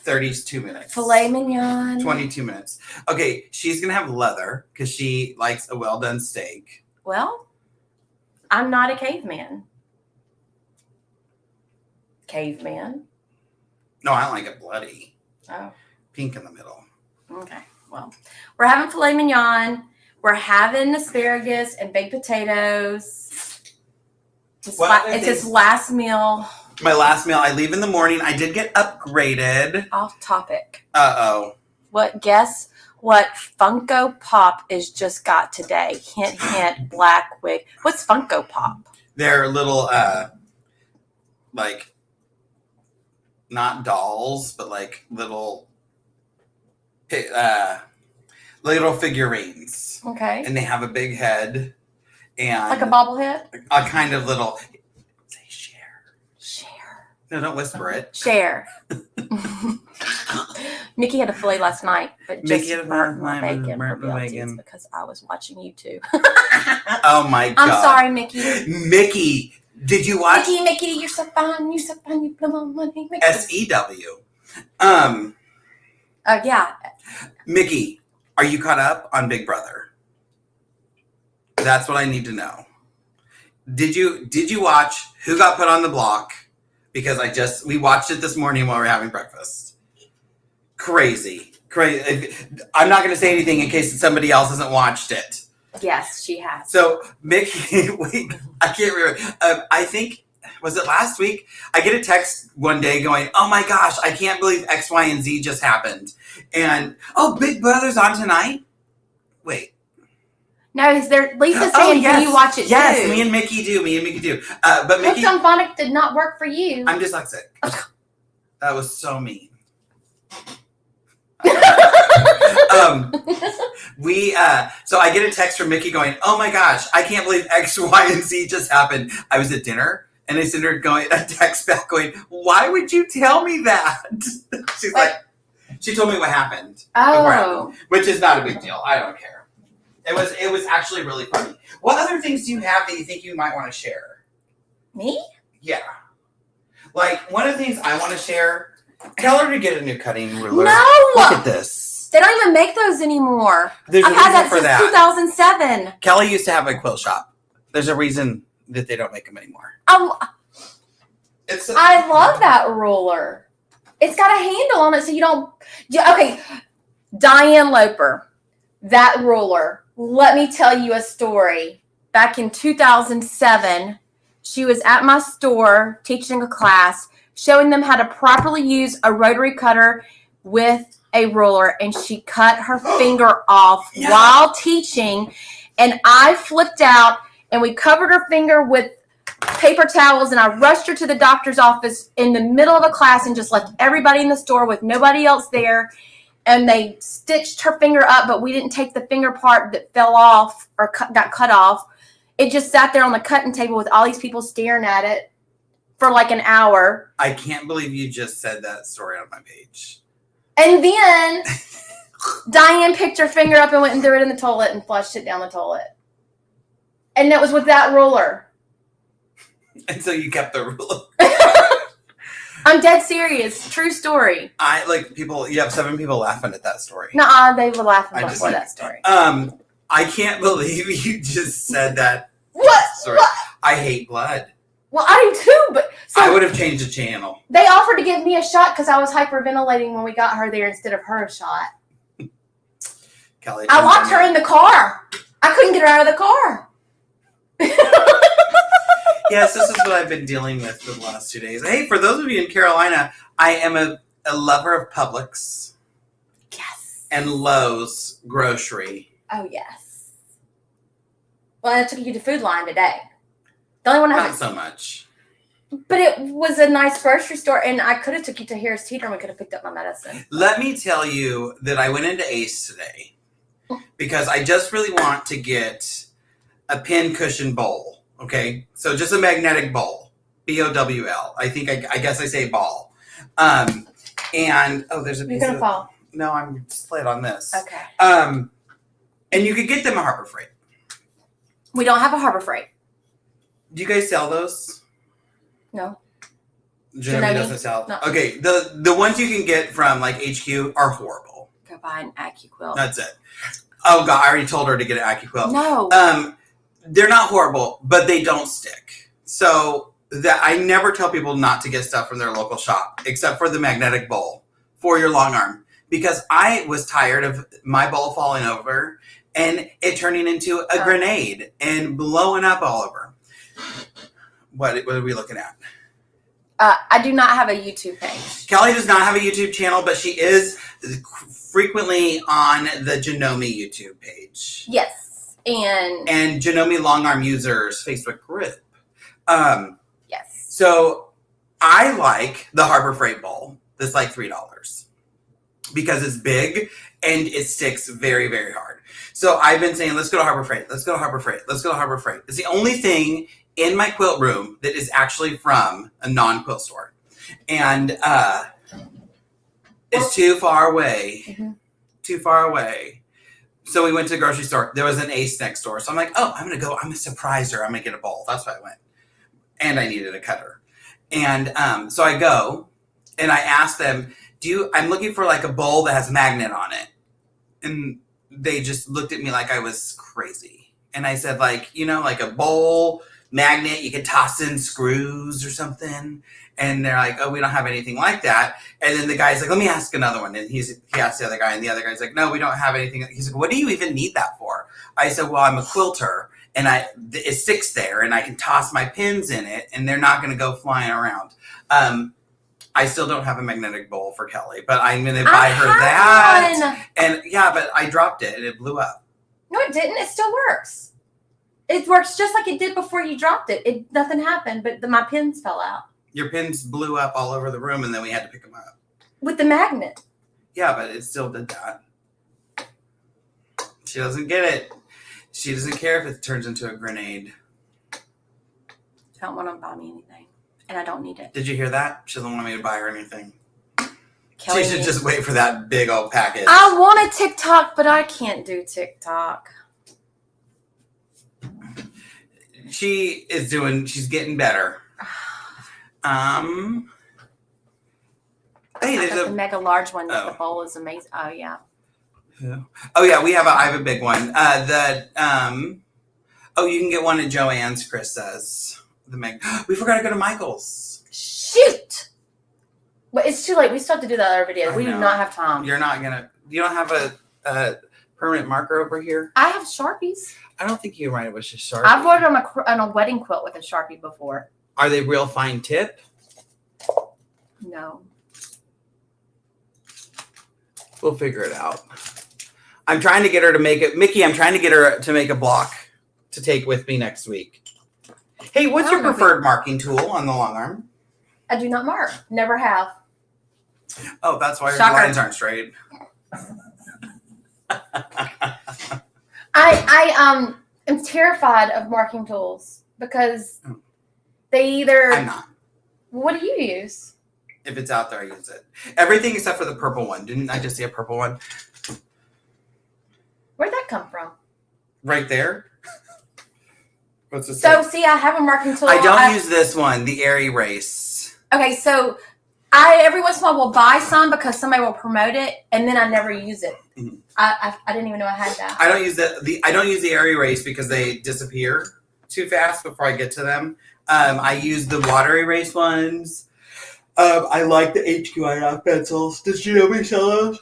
32 minutes. Filet mignon. 22 minutes. Okay, she's going to have leather because she likes a well-done steak. Well, I'm not a caveman. caveman. No, I don't like it bloody. Oh. Pink in the middle. Okay. Well, we're having filet mignon. We're having asparagus and baked potatoes. It's his last meal. My last meal. I leave in the morning. I did get upgraded. Off topic. Uh-oh. Guess what Funko Pop is just got today? Hint, hint, black wig. What's Funko Pop? They're little, like, not dolls, but like little figurines. Okay. And they have a big head and like a bobblehead? A kind of little say share. Share. No, don't whisper it. Share. Mickey had a fillet last night, but just burnt my bacon for BLTs because I was watching YouTube. Oh my God. I'm sorry, Mickey. Mickey, did you watch? Mickey, you're so fine. You're so fine. You blow my money. Mickey. SEW. Oh, yeah. Mickey, are you caught up on Big Brother? That's what I need to know. Did you watch Who Got Put on the Block? Because we watched it this morning while we were having breakfast. Crazy. I'm not going to say anything in case somebody else hasn't watched it. Yes, she has. So, Mickey, wait, I can't remember. I think, was it last week? I get a text one day going, oh my gosh, I can't believe X, Y, and Z just happened. And, Big Brother's on tonight? Wait. No, Lisa's saying, yes. do you watch it yes, too? me and Mickey do. But Mickey... Hooked on Phonics did not work for you. I'm dyslexic. That was so mean. So I get a text from Mickey going, oh my gosh, I can't believe X, Y, and Z just happened. I was at dinner and I sent her a text back going, why would you tell me that? She's like, she told me what happened. Oh. Which is not a big deal. I don't care. It was actually really funny. What other things do you have that you think you might want to share? Me? Yeah. Like, one of the things I want to share, tell her to get a new cutting ruler. No! Look at this. They don't even make those anymore. There's I've had that since 2007. Kelley used to have a quilt shop. There's a reason that they don't make them anymore. I love that ruler. It's got a handle on it so you don't... Okay, Diane Loper, that ruler. Let me tell you a story. Back in 2007, she was at my store teaching a class, showing them how to properly use a rotary cutter with a ruler, and she cut her finger off while teaching, and I flipped out, and we covered her finger with paper towels, and I rushed her to the doctor's office in the middle of a class and just left everybody in the store with nobody else there. And they stitched her finger up, but we didn't take the finger part that fell off or got cut off. It just sat there on the cutting table with all these people staring at it for like an hour. I can't believe you just said that story on my page. And then Diane picked her finger up and went and threw it in the toilet and flushed it down the toilet. And it was with that ruler. And so you kept the ruler. I'm dead serious. True story. You have 7 people laughing at that story. Nuh-uh, they were laughing before that story. I can't believe you just said that. What? Story. What? I hate blood. Well, I do too, but... I would have changed the channel. They offered to give me a shot because I was hyperventilating when we got her there instead of her a shot. Kelley, I locked her in the car. I couldn't get her out of the car. Yes, this is what I've been dealing with for the last 2 days. Hey, for those of you in Carolina, I am a lover of Publix. Yes. And Lowe's grocery. Oh, yes. Well, I took you to Food Line today. The only one I Not so much. But it was a nice grocery store, and I could have took you to Harris Teeter and we could have picked up my medicine. Let me tell you that I went into Ace today because I just really want to get a pin cushion bowl. Okay, so just a magnetic bowl, BOWL. I guess I say ball. And there's a piece. You're gonna fall. No, I'm split on this. Okay. And you could get them at Harbor Freight. We don't have a Harbor Freight. Do you guys sell those? No. Janome doesn't sell. No. Okay, the ones you can get from like HQ are horrible. Go buy an AccuQuilt. That's it. Oh God, I already told her to get an AccuQuilt. No. They're not horrible, but they don't stick. So that I never tell people not to get stuff from their local shop, except for the magnetic bowl for your long arm. Because I was tired of my bowl falling over and it turning into a grenade and blowing up all over. What are we looking at? I do not have a YouTube page. Kelley does not have a YouTube channel, but she is frequently on the Janome YouTube page. Yes. And Janome Long Arm Users Facebook group. Yes. So I like the Harbor Freight bowl. That's like $3 because it's big and it sticks very, very hard. So I've been saying, let's go to Harbor Freight. Let's go to Harbor Freight. Let's go to Harbor Freight. It's the only thing in my quilt room that is actually from a non-quilt store. And it's too far away. Mm-hmm. Too far away. So we went to the grocery store. There was an Ace next door. So I'm like, oh, I'm going to go. I'm going to surprise her. I'm going to get a bowl. That's why I went. And I needed a cutter. And so I go and I asked them, I'm looking for like a bowl that has magnet on it. And they just looked at me like I was crazy. And I said, like, like a bowl magnet, you could toss in screws or something. And they're like, oh, we don't have anything like that. And then the guy's like, let me ask another one. And he asked the other guy, and the other guy's like, no, we don't have anything. He's like, what do you even need that for? I said, well, I'm a quilter, and it sticks there, and I can toss my pins in it, and they're not going to go flying around. I still don't have a magnetic bowl for Kelley, but I'm going to buy her that. One. And yeah, but I dropped it, and it blew up. No, it didn't. It still works. It works just like it did before you dropped it. Nothing happened, but my pins fell out. Your pins blew up all over the room, and then we had to pick them up. With the magnet. Yeah, but it still did that. She doesn't get it. She doesn't care if it turns into a grenade. I don't want to buy me anything, and I don't need it. Did you hear that? She doesn't want me to buy her anything. Kelley, she should just wait for that big old package. I want a TikTok, but I can't do TikTok. She's getting better. Hey, there's the mega large one. The bowl is amazing. Oh yeah. Oh yeah, I have a big one. You can get one at Joann's. Chris says we forgot to go to Michael's. Shoot. But it's too late. We still have to do the other video. We do not have time. You don't have a permanent marker over here? I have Sharpies. I don't think you write it with a Sharpie. I've worked on a wedding quilt with a Sharpie before. Are they real fine tip? No. We'll figure it out. I'm trying to get her to make it. Mickey, I'm trying to get her to make a block to take with me next week. Hey, what's your preferred marking tool on the long arm? I do not mark. Never have. Oh, that's why your lines aren't straight. I am terrified of marking tools because they either. I'm not. What do you use? If it's out there, I use it. Everything except for the purple one. Didn't I just see a purple one? Where'd that come from? Right there. What's this? So, see, I have a marking tool. I don't use this one, the Air Erase. Okay, so I every once in a while will buy some because somebody will promote it, and then I never use it. Mm-hmm. I didn't even know I had that. I don't use I don't use the Air Erase because they disappear too fast before I get to them. I use the water erase ones. I like the HQ iron off pencils. Does Janome sell those?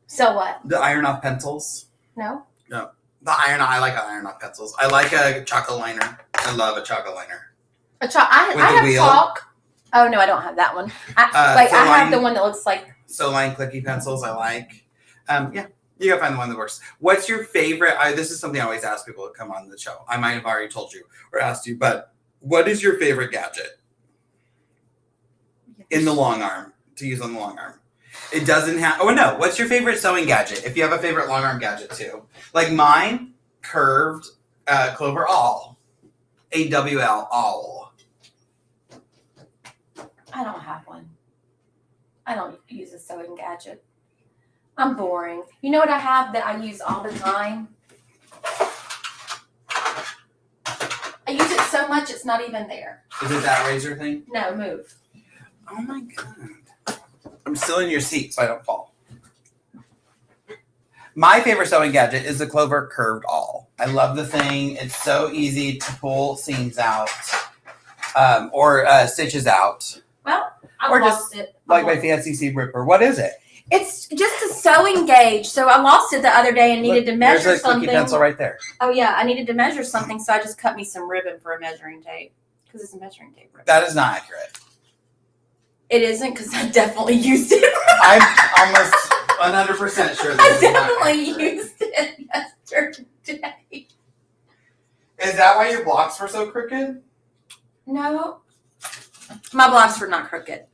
So what? The iron off pencils. No. No. I like iron off pencils. I like a chocolate liner. I love a chocolate liner. I have wheel. Chalk. Oh no, I don't have that one. I have the one that looks like line clicky pencils. I like. Yeah, you gotta find the one that works. What's your favorite? This is something I always ask people to come on the show. I might have already told you or asked you, but what is your favorite gadget in the long arm to use on the long arm? It doesn't have. Oh no! What's your favorite sewing gadget? If you have a favorite long arm gadget too, like mine, curved clover awl, AWL awl. I don't have one. I don't use a sewing gadget. I'm boring. You know what I have that I use all the time? I use it so much it's not even there. Is it that razor thing? No, move. Oh my god. I'm still in your seat so I don't fall. My favorite sewing gadget is the Clover Curved Awl. I love the thing. It's so easy to pull seams out. or stitches out, Well, I Or lost it. like my fancy seed ripper. What is it? It's just a sewing gauge. So I lost it the other day and needed to measure There's a something. cookie pencil right there. Oh yeah, I needed to measure something, so I just cut me some ribbon for a measuring tape because it's a measuring tape ribbon. That is not accurate. It isn't because I definitely used it. I'm almost 100% sure I this is not definitely accurate. used it yesterday. Is that why your blocks were so crooked? No, my blocks were not crooked.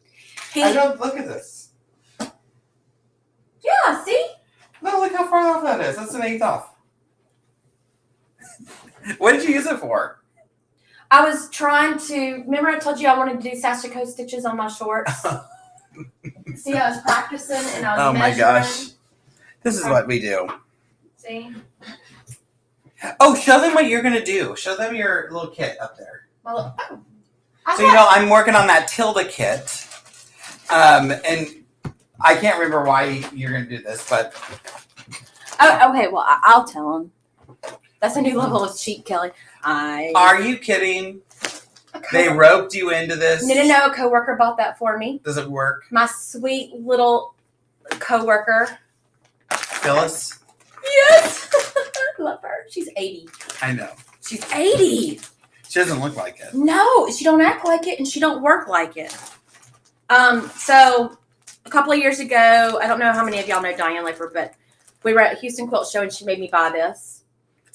I don't look at this. Yeah, see? No, look how far off that is. That's an 1/8 off. What did you use it for? I was trying to. Remember, I told you I wanted to do Sastico stitches on my shorts. See, I was practicing and I was Oh my measuring. gosh. This is what we do. See? Oh, show them what you're going to do. Show them your little kit up there. Well, So, you know, I'm working on that Tilda kit. And I can't remember why you're going to do this, but Oh, okay. Well, I'll tell them. That's a new level of cheat, Kelly. are you kidding? They roped you into this? No. A coworker bought that for me. Does it work? My sweet little coworker. Phyllis? Yes. Love her. She's 80. I know. She's 80. She doesn't look like it. No, she don't act like it and she don't work like it. So a couple of years ago, I don't know how many of y'all know Diane Lipper, but we were at Houston Quilt Show and she made me buy this.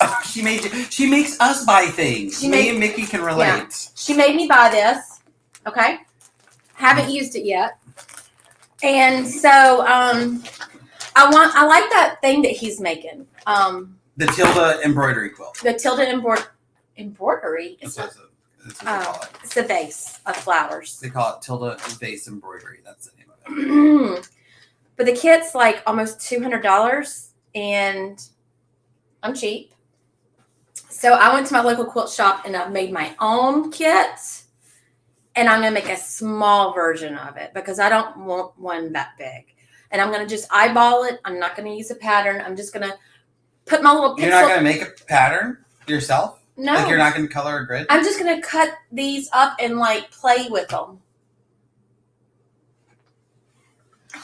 Oh, she makes us buy things. Me and Mickey can relate. Yeah. She made me buy this. Okay. Haven't used it yet. And so I like that thing that he's making. The Tilda embroidery quilt. The Tilda embroidery. That's what they call it. It's a vase of flowers. They call it Tilda vase embroidery. That's the name of it. But the kit's like almost $200 and I'm cheap. So I went to my local quilt shop and I made my own kit and I'm going to make a small version of it because I don't want one that big. And I'm going to just eyeball it. I'm not going to use a pattern. I'm just going to put my little You're pixel. not going to make a pattern yourself? No. Like you're not going to color a grid? I'm just going to cut these up and like play with them.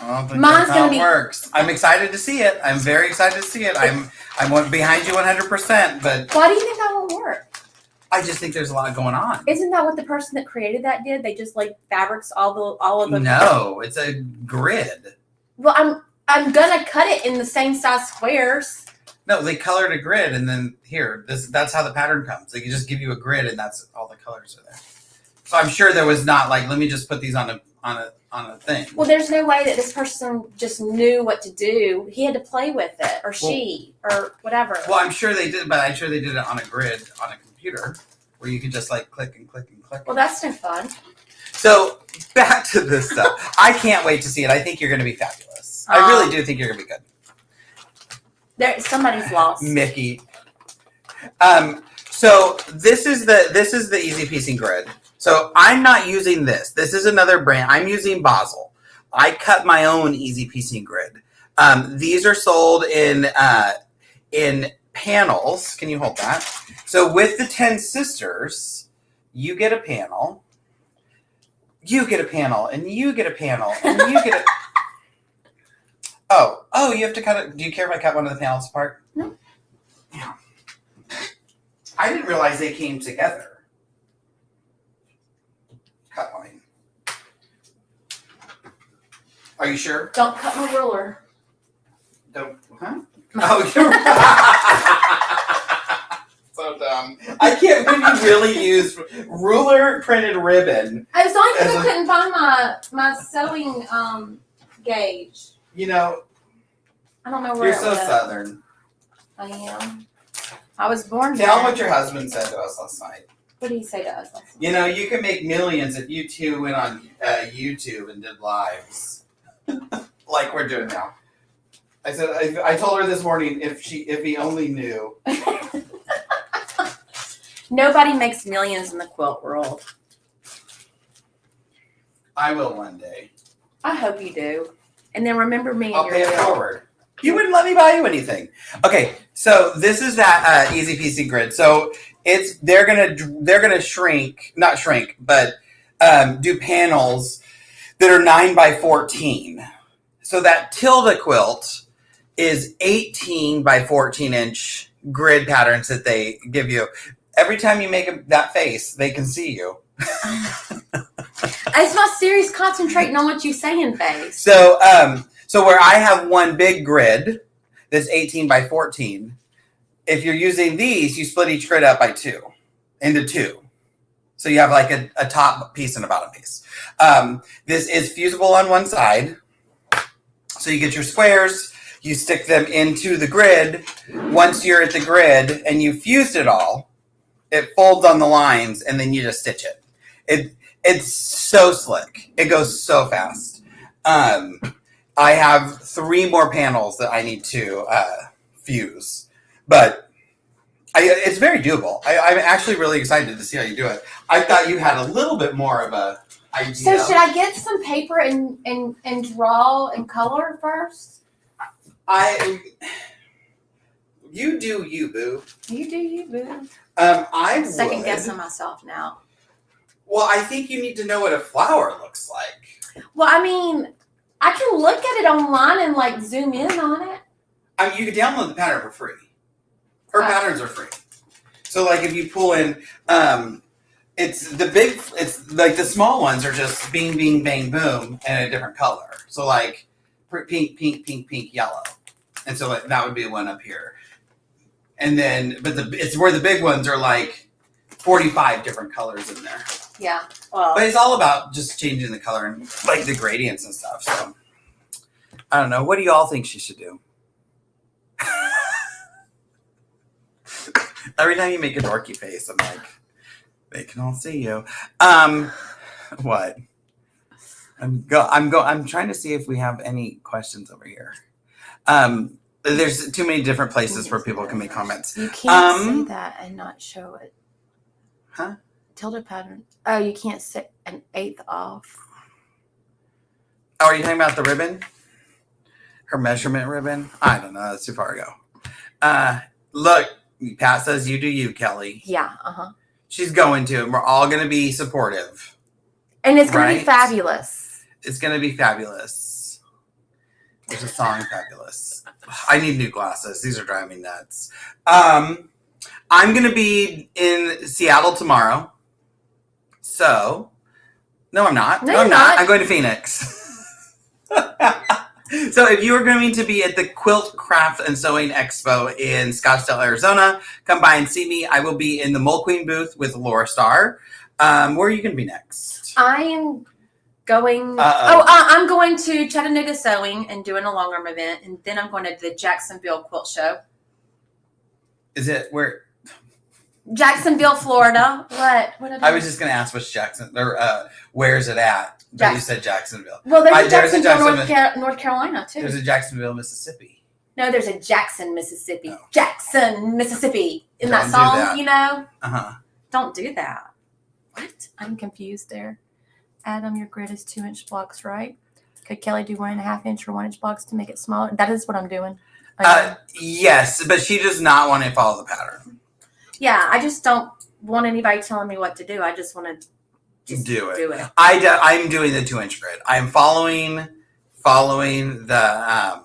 I don't think Mine's that's how gonna it be- works. I'm excited to see it. I'm very excited to see it. I'm behind you 100%, but Why do you think that won't work? I just think there's a lot going on. Isn't that what the person that created that did? They just like fabrics all of the. No, it's a grid. Well, I'm gonna cut it in the same size squares. No, they colored a grid, and then that's how the pattern comes. They can just give you a grid, and that's all the colors are there. So I'm sure there was not like, let me just put these on a thing. Well, there's no way that this person just knew what to do. He had to play with it, or she, or whatever. Well, I'm sure they did, but I'm sure they did it on a grid on a computer where you could just like click and click and click. Well, that's no fun. So back to this stuff. I can't wait to see it. I think you're going to be fabulous. I really do think you're going to be good. Somebody's lost. Mickey. So this is the easy piecing grid. So I'm not using this. This is another brand. I'm using Basel. I cut my own easy piecing grid. These are sold in panels. Can you hold that? So with the 10 sisters, you get a panel. You get a panel, and you get a panel, and you get a. Oh, you have to cut it. Do you care if I cut one of the panels apart? No. Yeah. I didn't realize they came together. Cut mine. Are you sure? Don't cut my ruler. Don't, huh? Oh, you're so dumb. I can't believe you really used ruler printed ribbon. I was only because I couldn't find my sewing gauge. You know, I don't know where you're it so went. Southern. I am. I was born Tell there. what your husband said to us last night. What did he say to us last night? You know, you can make millions if you two went on YouTube and did lives, like we're doing now. I said, I told her this morning if he only knew. Nobody makes millions in the quilt world. I will one day. I hope you do. And then remember me in I'll your pay it will. forward. You wouldn't let me buy you anything. Okay, so this is that easy peasy grid. So they're gonna shrink, not shrink, but do panels that are 9 by 14. So that tilde quilt is 18 by 14 inch grid patterns that they give you. Every time you make that face, they can see you. It's not serious concentrating on what you say in face. So where I have one big grid that's 18 by 14, if you're using these, you split each grid up by into two. So you have like a top piece and a bottom piece. This is fusible on one side. So you get your squares, you stick them into the grid. Once you're at the grid and you fused it all, it folds on the lines and then you just stitch it. It's so slick. It goes so fast. I have 3 more panels that I need to fuse, but it's very doable. I'm actually really excited to see how you do it. I thought you had a little bit more of a idea. So should I get some paper and draw and color first? You do you, boo. You do you, boo. I'm second guessing myself now. Well, I think you need to know what a flower looks like. Well, I mean, I can look at it online and like zoom in on it. You can download the pattern for free. Her patterns are free. So like if you pull in, it's like the small ones are just bing, bing, bang, boom, and a different color. So like pink, pink, pink, pink, yellow. And so like, that would be one up here. And then, but it's where the big ones are like 45 different colors in there. Yeah. Well, but it's all about just changing the color and like the gradients and stuff. So I don't know. What do you all think she should do? Every time you make a dorky face, I'm like, they can all see you. What? I'm trying to see if we have any questions over here. There's too many different places where people can make comments. You can't say that and not show it. Huh? Tilde pattern. Oh, you can't say an eighth off. Oh, are you talking about the ribbon? Her measurement ribbon? I don't know. That's too far ago. Look, Pat says you do you, Kelley. Yeah. She's going to, and we're all going to be supportive. And it's going to be fabulous. It's going to be fabulous. There's a song, Fabulous. I need new glasses. These are driving me nuts. I'm going to be in Seattle tomorrow. So, no, I'm not. No, I'm not. I'm going to Phoenix. So if you are going to be at the Quilt Craft and Sewing Expo in Scottsdale, Arizona, come by and see me. I will be in the Mole Queen booth with Laura Starr. Where are you going to be next? I am going. I'm going to Chattanooga Sewing and doing a long arm event, and then I'm going to the Jacksonville Quilt Show. Is it where? Jacksonville, Florida. What? I was just going to ask what's Jackson or where is it at? But you said Jacksonville. Well, there's a Jacksonville, North Carolina, too. There's a Jacksonville, Mississippi. No, there's a Jackson, Mississippi. Oh. Jackson, Mississippi. In that song, you know? Uh-huh. Don't do that. What? I'm confused there. Adam, your grid is 2-inch blocks, right? Could Kelley do 1.5 inch or 1 inch blocks to make it smaller? That is what I'm doing. Yes, but she does not want to follow the pattern. Yeah, I just don't want anybody telling me what to do. I just want to do it. I'm doing the 2-inch grid. I'm following the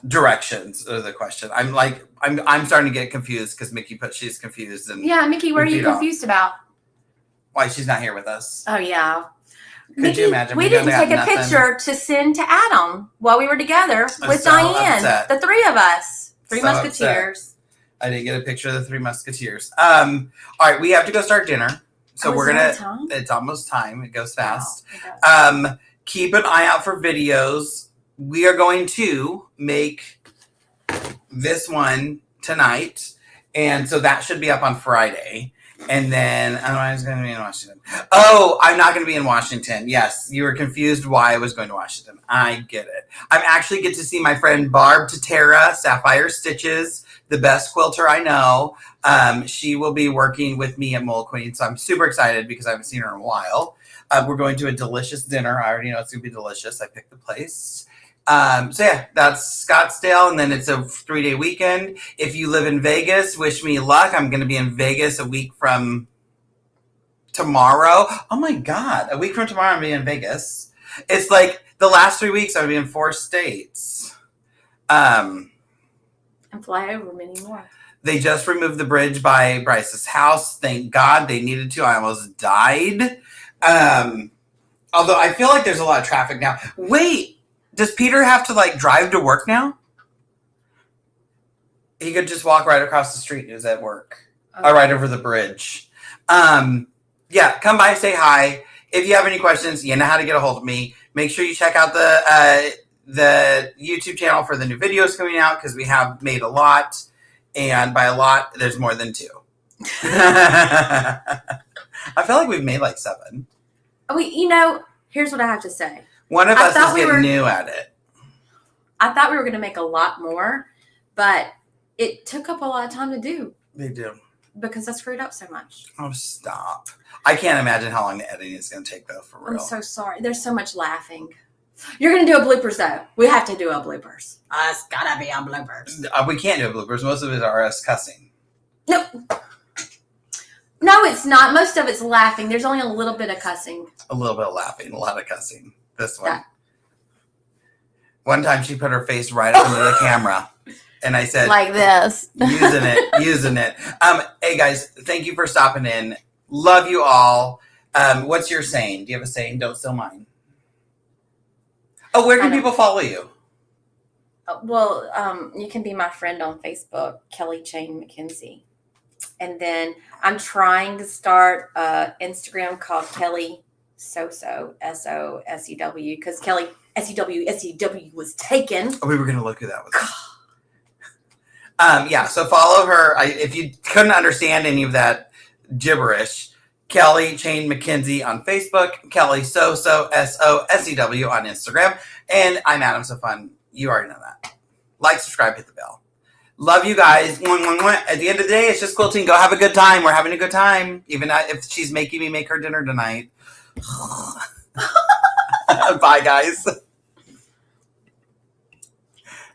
directions of the question. I'm starting to get confused because Mickey she's confused. And yeah, Mickey, what are you confused about? Why she's not here with us. Oh yeah. Could you imagine? We didn't take a picture to send to Adam while we were together with Diane. Upset. The 3 of us. 3 Musketeers. Upset. I didn't get a picture of the 3 Musketeers. All right, we have to go start dinner. So we're going to, it's almost time. It goes fast. Oh, keep an eye out for videos. We are going to make this one tonight. And so that should be up on Friday. And then, I was going to be in Washington. Oh, I'm not going to be in Washington. Yes, you were confused why I was going to Washington. I get it. I actually get to see my friend Barb Tatera, Sapphire Stitches, the best quilter I know. She will be working with me at Mole Queen. So I'm super excited because I haven't seen her in a while. We're going to a delicious dinner. I already know it's going to be delicious. I picked the place. So yeah, that's Scottsdale, and then it's a 3-day weekend. If you live in Vegas, wish me luck. I'm going to be in Vegas a week from tomorrow. Oh my God, a week from tomorrow I'm going to be in Vegas. It's like the last 3 weeks I'll be in 4 states. And fly over many more. They just removed the bridge by Bryce's house. Thank God, they needed to. I almost died. Although I feel like there's a lot of traffic now. Wait, does Peter have to like drive to work now? He could just walk right across the street. He was at work. Okay. Or right over the bridge. Yeah, come by, say hi. If you have any questions, you know how to get a hold of me. Make sure you check out the YouTube channel for the new videos coming out, because we have made a lot. And by a lot, there's more than 2. I feel like we've made like 7. Here's what I have to say. One of us is getting new at it. I thought we were going to make a lot more, but it took up a lot of time to do. They do. Because I screwed up so much. Oh, stop. I can't imagine how long the editing is going to take, though, for real. I'm so sorry. There's so much laughing. You're going to do a bloopers, though. We have to do a bloopers. It's got to be a bloopers. We can't do a bloopers. Most of it are us cussing. No. No, it's not. Most of it's laughing. There's only a little bit of cussing. A little bit of laughing. A lot of cussing. This one. Yeah. One time she put her face right up into the camera. And I said, like this. using it. Hey guys, thank you for stopping in. Love you all. What's your saying? Do you have a saying? Don't steal mine. Oh, where can people follow you? Well, you can be my friend on Facebook, Kelley Janome. And then I'm trying to start an Instagram called Kelley SoSew, SOSEW, because Kelley SEW was taken. Oh, we were going to look who that was. Yeah, so follow her. If you couldn't understand any of that gibberish, Kelley Chain McKenzie on Facebook, Kelley SoSew, SOSEW on Instagram, and I'm Adam So Fun. You already know that. Like, subscribe, hit the bell. Love you guys. At the end of the day, it's just quilting. Go have a good time. We're having a good time, even if she's making me make her dinner tonight. Bye, guys.